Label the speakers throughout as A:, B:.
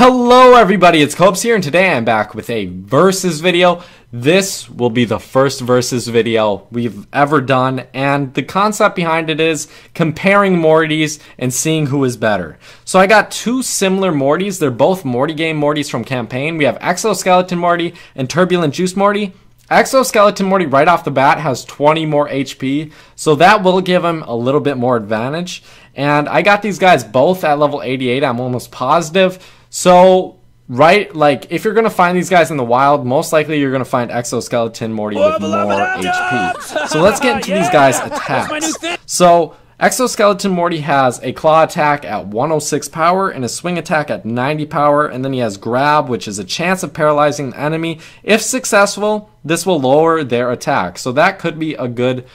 A: Hello everybody, it's Copes here, and today I'm back with a versus video. This will be the first versus video we've ever done, and the concept behind it is comparing Mortys and seeing who is better. So I got two similar Mortys. They're both Morty game Mortys from campaign. We have Exoskeleton Morty and Turbulent Juice Morty. Exoskeleton Morty right off the bat has 20 more HP, so that will give him a little bit more advantage. And I got these guys both at level 88, I'm almost positive. So, if you're going to find these guys in the wild, most likely you're going to find Exoskeleton Morty with more HP. So let's get into these guys' attacks. So, Exoskeleton Morty has a claw attack at 106 power and a swing attack at 90 power, and then he has grab, which is a chance of paralyzing the enemy. If successful, this will lower their attack. So that could be a good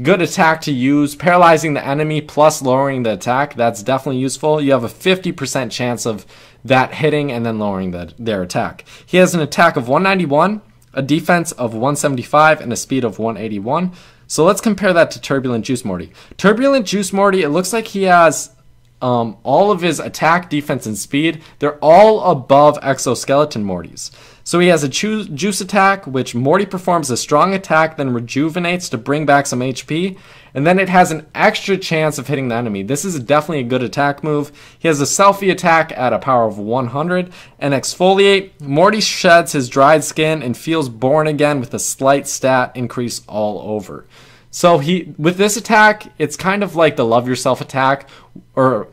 A: attack to use. Paralyzing the enemy plus lowering the attack, that's definitely useful. You have a 50% chance of that hitting and then lowering their attack. He has an attack of 191, a defense of 175, and a speed of 181. So let's compare that to Turbulent Juice Morty. Turbulent Juice Morty, it looks like he has all of his attack, defense, and speed. They're all above Exoskeleton Morty's. So he has a juice attack, which Morty performs a strong attack, then rejuvenates to bring back some HP, and then it has an extra chance of hitting the enemy. This is definitely a good attack move. He has a selfie attack at a power of 100, and exfoliate. Morty sheds his dried skin and feels born again with a slight stat increase all over. So with this attack, it's kind of like the love yourself attack, or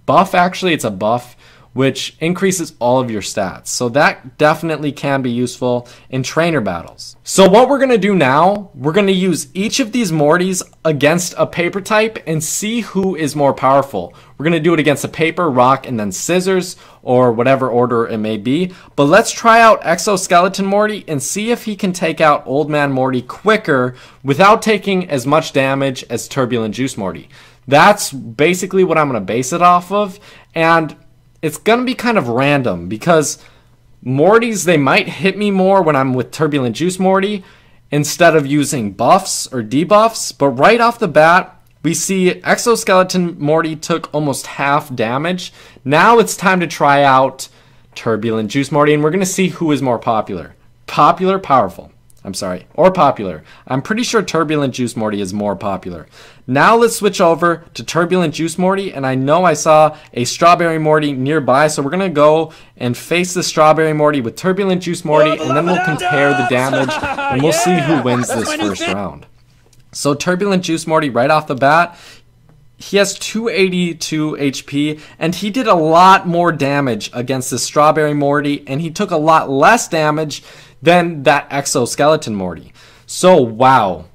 A: buff actually, it's a buff, which increases all of your stats. So that definitely can be useful in trainer battles. So what we're gonna do now, we're gonna use each of these Mortys against a paper type and see who is more powerful. We're gonna do it against a paper, rock, and then scissors, or whatever order it may be. But let's try out Exoskeleton Morty and see if he can take out Old Man Morty quicker without taking as much damage as Turbulent Juice Morty. That's basically what I'm gonna base it off of, and it's going to be kind of random because Mortys, they might hit me more when I'm with Turbulent Juice Morty instead of using buffs or debuffs. But right off the bat, we see Exoskeleton Morty took almost half damage. Now it's time to try out Turbulent Juice Morty, and we're going to see who is more popular. Powerful. Or popular. I'm pretty sure Turbulent Juice Morty is more popular. Now let's switch over to Turbulent Juice Morty, and I know I saw a Strawberry Morty nearby, so we're going to go and face the Strawberry Morty with Turbulent Juice Morty, and then we'll compare the damage, and we'll see who wins this first round. So Turbulent Juice Morty right off the bat, he has 282 HP, and he did a lot more damage against the Strawberry Morty, and he took a lot less damage than that Exoskeleton Morty. So wow,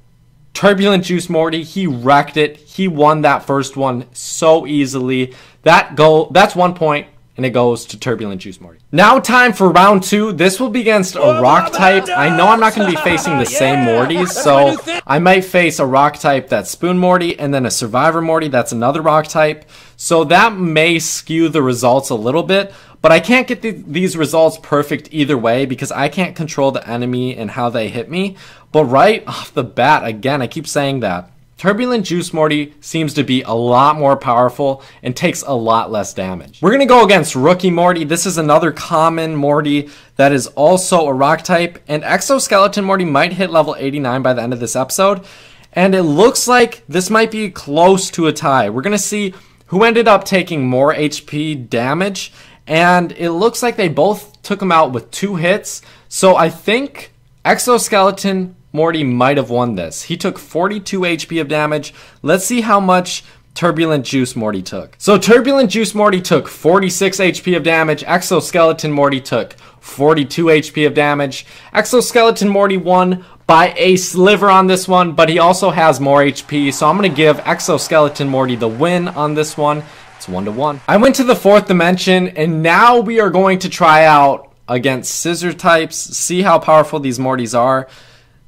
A: Turbulent Juice Morty, he wrecked it. He won that first one so easily. That's 1 point, and it goes to Turbulent Juice Morty. Now time for round two. This will be against a rock type. I know I'm not going to be facing the same Mortys, so I might face a rock type that's Spoon Morty, and then a Survivor Morty that's another rock type. So that may skew the results a little bit, but I can't get these results perfect either way because I can't control the enemy and how they hit me. But right off the bat, again, I keep saying that, Turbulent Juice Morty seems to be a lot more powerful and takes a lot less damage. We're going to go against Rookie Morty. This is another common Morty that is also a rock type, and Exoskeleton Morty might hit level 89 by the end of this episode, and it looks like this might be close to a tie. We're going to see who ended up taking more HP damage, and it looks like they both took him out with 2 hits, so I think Exoskeleton Morty might have won this. He took 42 HP of damage. Let's see how much Turbulent Juice Morty took. So Turbulent Juice Morty took 46 HP of damage. Exoskeleton Morty took 42 HP of damage. Exoskeleton Morty won by a sliver on this one, but he also has more HP, so I'm going to give Exoskeleton Morty the win on this one. It's 1-1. I went to the 4th dimension, and now we are going to try out against scissor types, see how powerful these Mortys are.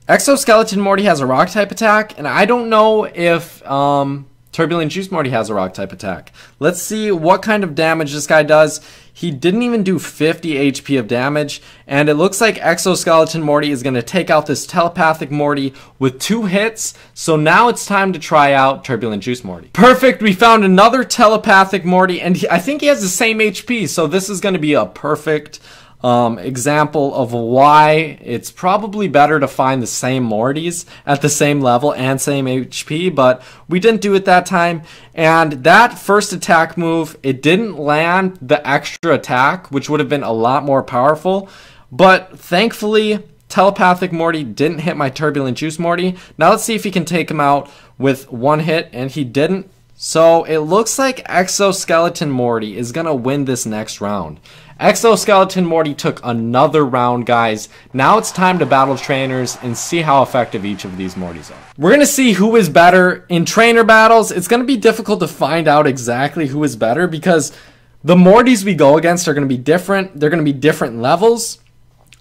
A: Exoskeleton Morty has a rock type attack, and I don't know if Turbulent Juice Morty has a rock type attack. Let's see what kind of damage this guy does. He didn't even do 50 HP of damage, and it looks like Exoskeleton Morty is going to take out this Telepathic Morty with 2 hits, so now it's time to try out Turbulent Juice Morty. Perfect, we found another Telepathic Morty, and I think he has the same HP, so this is going to be a perfect example of why it's probably better to find the same Mortys at the same level and same HP, but we didn't do it that time. And that first attack move, it didn't land the extra attack, which would have been a lot more powerful, but thankfully Telepathic Morty didn't hit my Turbulent Juice Morty. Now let's see if he can take him out with 1 hit, and he didn't. So it looks like Exoskeleton Morty is gonna win this next round. Exoskeleton Morty took another round, guys. Now it's time to battle trainers and see how effective each of these Mortys are. We're going to see who is better in trainer battles. It's going to be difficult to find out exactly who is better because the Mortys we go against are going to be different. They're going to be different levels,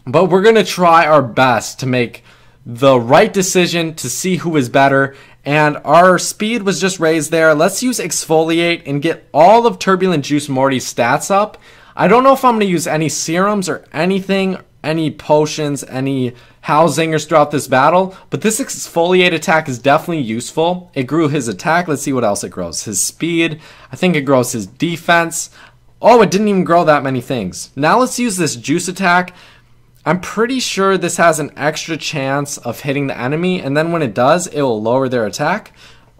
A: but we're going to try our best to make the right decision to see who is better. And our speed was just raised there. Let's use Exfoliate and get all of Turbulent Juice Morty's stats up. I don't know if I'm going to use any serums or anything, any potions, any housingers throughout this battle, but this Exfoliate attack is definitely useful. It grew his attack. Let's see what else it grows. His speed. I think it grows his defense. Oh, it didn't even grow that many things. Now let's use this juice attack. I'm pretty sure this has an extra chance of hitting the enemy, and then when it does, it will lower their attack.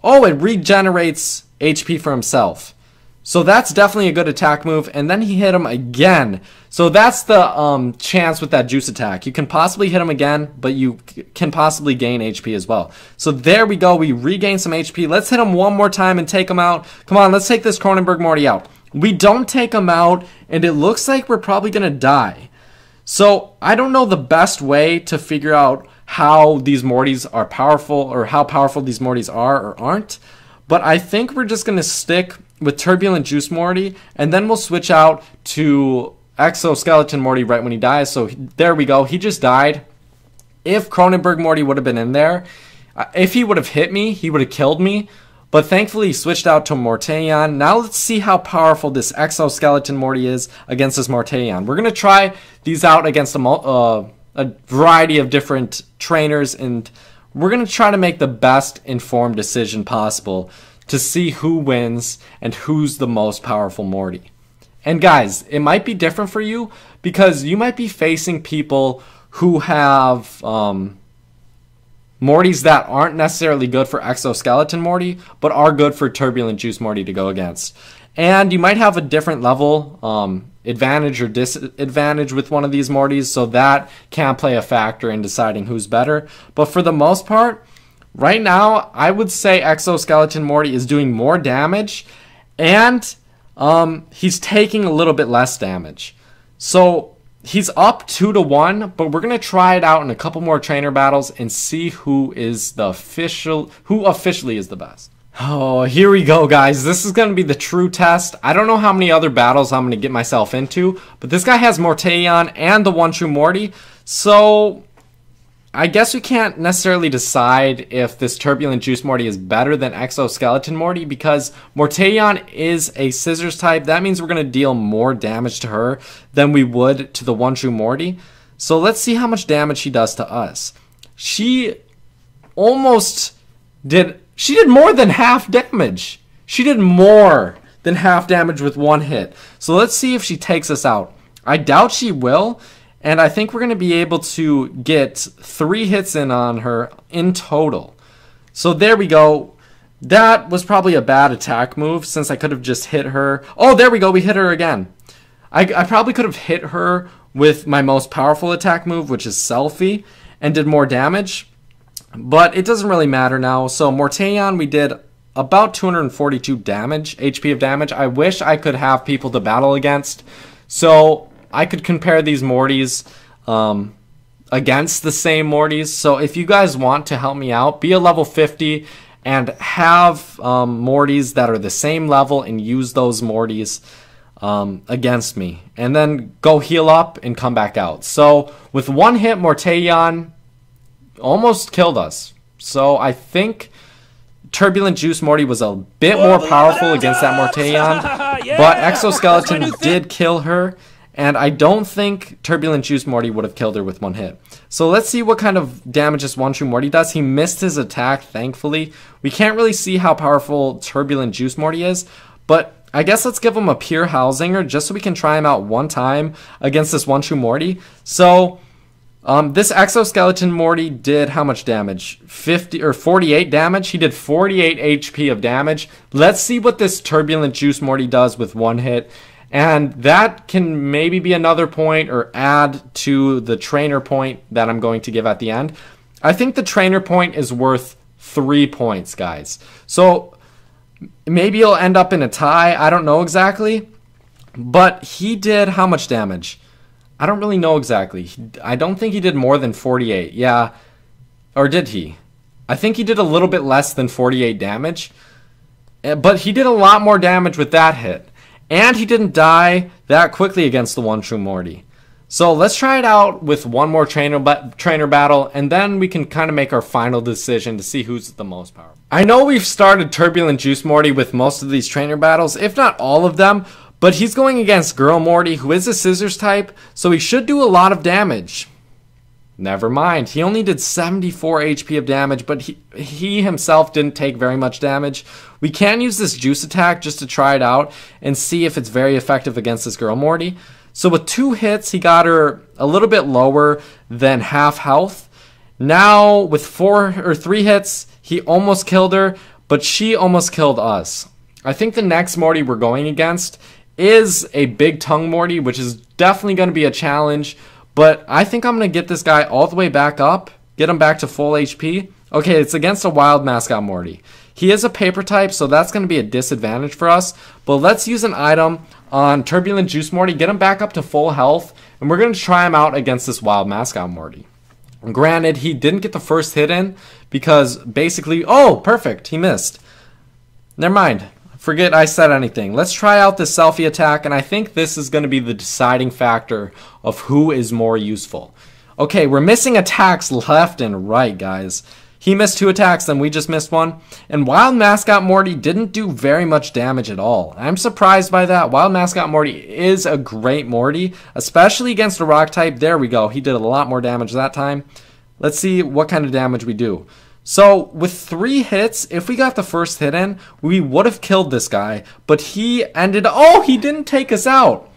A: Oh, it regenerates HP for himself. So that's definitely a good attack move, and then he hit him again. So that's the chance with that juice attack. You can possibly hit him again, but you can possibly gain HP as well. So there we go, we regain some HP. Let's hit him one more time and take him out. Come on, let's take this Cronenberg Morty out. We don't take him out, and it looks like we're probably gonna die. So I don't know the best way to figure out how these Mortys are powerful, or how powerful these Mortys are or aren't, but I think we're just gonna stick with Turbulent Juice Morty, and then we'll switch out to Exoskeleton Morty right when he dies. So there we go, he just died. If Cronenberg Morty would have been in there, if he would have hit me, he would have killed me, but thankfully he switched out to Mortyon. Now let's see how powerful this Exoskeleton Morty is against this Mortyon. We're going to try these out against a variety of different trainers, and we're going to try to make the best informed decision possible to see who wins and who's the most powerful Morty. And guys, it might be different for you because you might be facing people who have Mortys that aren't necessarily good for Exoskeleton Morty, but are good for Turbulent Juice Morty to go against. And you might have a different level advantage or disadvantage with one of these Mortys, so that can play a factor in deciding who's better. But for the most part, right now, I would say Exoskeleton Morty is doing more damage, and he's taking a little bit less damage. So he's up 2-1, but we're gonna try it out in a couple more trainer battles and see who officially is the best. Oh, here we go, guys. This is gonna be the true test. I don't know how many other battles I'm gonna get myself into, but this guy has Mortyon and the one true Morty, so I guess we can't necessarily decide if this Turbulent Juice Morty is better than Exoskeleton Morty because Mortyon is a scissors type. That means we're going to deal more damage to her than we would to the one true Morty. So let's see how much damage she does to us. She did more than half damage. She did more than half damage with 1 hit. So let's see if she takes us out. I doubt she will. And I think we're going to be able to get 3 hits in on her in total. So there we go. That was probably a bad attack move since I could have just hit her. Oh, there we go. We hit her again. I probably could have hit her with my most powerful attack move, which is Selfie, and did more damage. But it doesn't really matter now. So Mortyon, we did about 242 HP of damage. I wish I could have people to battle against. So I could compare these Mortys against the same Mortys. So if you guys want to help me out, be a level 50 and have Mortys that are the same level and use those Mortys against me. And then go heal up and come back out. So with 1 hit, Mortyon almost killed us. So I think Turbulent Juice Morty was a bit more powerful against that Mortyon,
B: Yeah,
A: but Exoskeleton did kill her, and I don't think Turbulent Juice Morty would have killed her with one hit. So let's see what kind of damage this One True Morty does. He missed his attack, thankfully. We can't really see how powerful Turbulent Juice Morty is, but I guess let's give him a pure Howlzinger just so we can try him out one time against this One True Morty. So this Exoskeleton Morty did how much damage? 50 or 48 damage. He did 48 HP of damage. Let's see what this Turbulent Juice Morty does with one hit. And that can maybe be another point or add to the trainer point that I'm going to give at the end. I think the trainer point is worth 3 points, guys. So maybe he'll end up in a tie. I don't know exactly. But he did how much damage? I don't really know exactly. I don't think he did more than 48. Yeah. Or did he? I think he did a little bit less than 48 damage. But he did a lot more damage with that hit. And he didn't die that quickly against the One True Morty. So let's try it out with one more trainer battle, and then we can kind of make our final decision to see who's the most powerful. I know we've started Turbulent Juice Morty with most of these trainer battles, if not all of them, but he's going against Girl Morty, who is a scissors type, so he should do a lot of damage. Never mind, he only did 74 HP of damage, but he himself didn't take very much damage. We can use this juice attack just to try it out and see if it's very effective against this Girl Morty. So with 2 hits, he got her a little bit lower than half health. Now with 3 hits, he almost killed her, but she almost killed us. I think the next Morty we're going against is a Big Tongue Morty, which is definitely going to be a challenge. But I think I'm going to get this guy all the way back up, get him back to full HP. Okay, it's against a Wild Mascot Morty. He is a paper type, so that's going to be a disadvantage for us. But let's use an item on Turbulent Juice Morty, get him back up to full health, and we're going to try him out against this Wild Mascot Morty. Granted, he didn't get the first hit in because basically, oh, perfect, he missed. Never mind. Forget I said anything. Let's try out this selfie attack, and I think this is going to be the deciding factor of who is more useful. Okay, we're missing attacks left and right, guys. He missed 2 attacks, then we just missed 1. And Wild Mascot Morty didn't do very much damage at all. I'm surprised by that. Wild Mascot Morty is a great Morty, especially against a rock type. There we go. He did a lot more damage that time. Let's see what kind of damage we do. So with 3 hits, if we got the first hit in, we would have killed this guy. But he ended... Oh, he didn't take us out.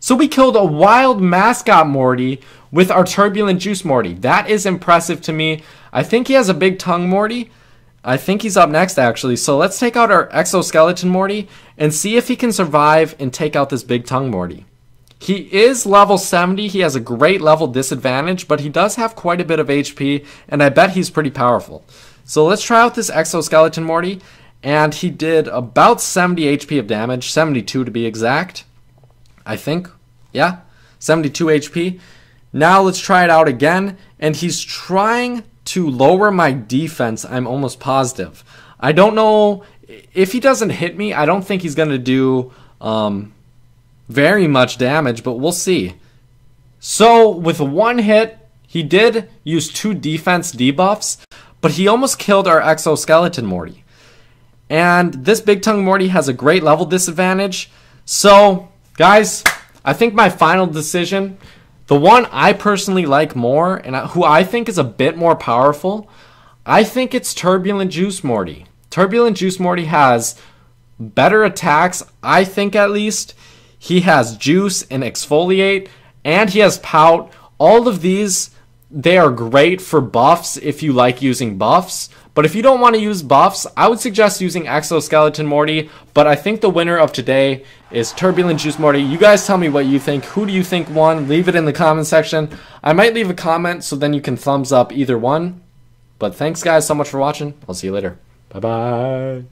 A: So we killed a Wild Mascot Morty with our Turbulent Juice Morty. That is impressive to me. I think he has a Big Tongue Morty. I think he's up next, actually. So let's take out our Exoskeleton Morty and see if he can survive and take out this Big Tongue Morty. He is level 70. He has a great level disadvantage, but he does have quite a bit of HP, and I bet he's pretty powerful. So let's try out this Exoskeleton Morty, and he did about 70 HP of damage, 72 to be exact. I think, yeah, 72 HP. Now let's try it out again, and he's trying to lower my defense, I'm almost positive. I don't know, if he doesn't hit me, I don't think he's going to do very much damage, but we'll see. So with 1 hit, he did use 2 defense debuffs, but he almost killed our Exoskeleton Morty. And this Big Tongue Morty has a great level disadvantage. So, guys, I think my final decision, the one I personally like more, and who I think is a bit more powerful, I think it's Turbulent Juice Morty. Turbulent Juice Morty has better attacks, I think at least. He has Juice and Exfoliate, and he has Pout. All of these, they are great for buffs if you like using buffs. But if you don't want to use buffs, I would suggest using Exoskeleton Morty. But I think the winner of today is Turbulent Juice Morty. You guys tell me what you think. Who do you think won? Leave it in the comment section. I might leave a comment so then you can thumbs up either one. But thanks guys so much for watching. I'll see you later. Bye-bye.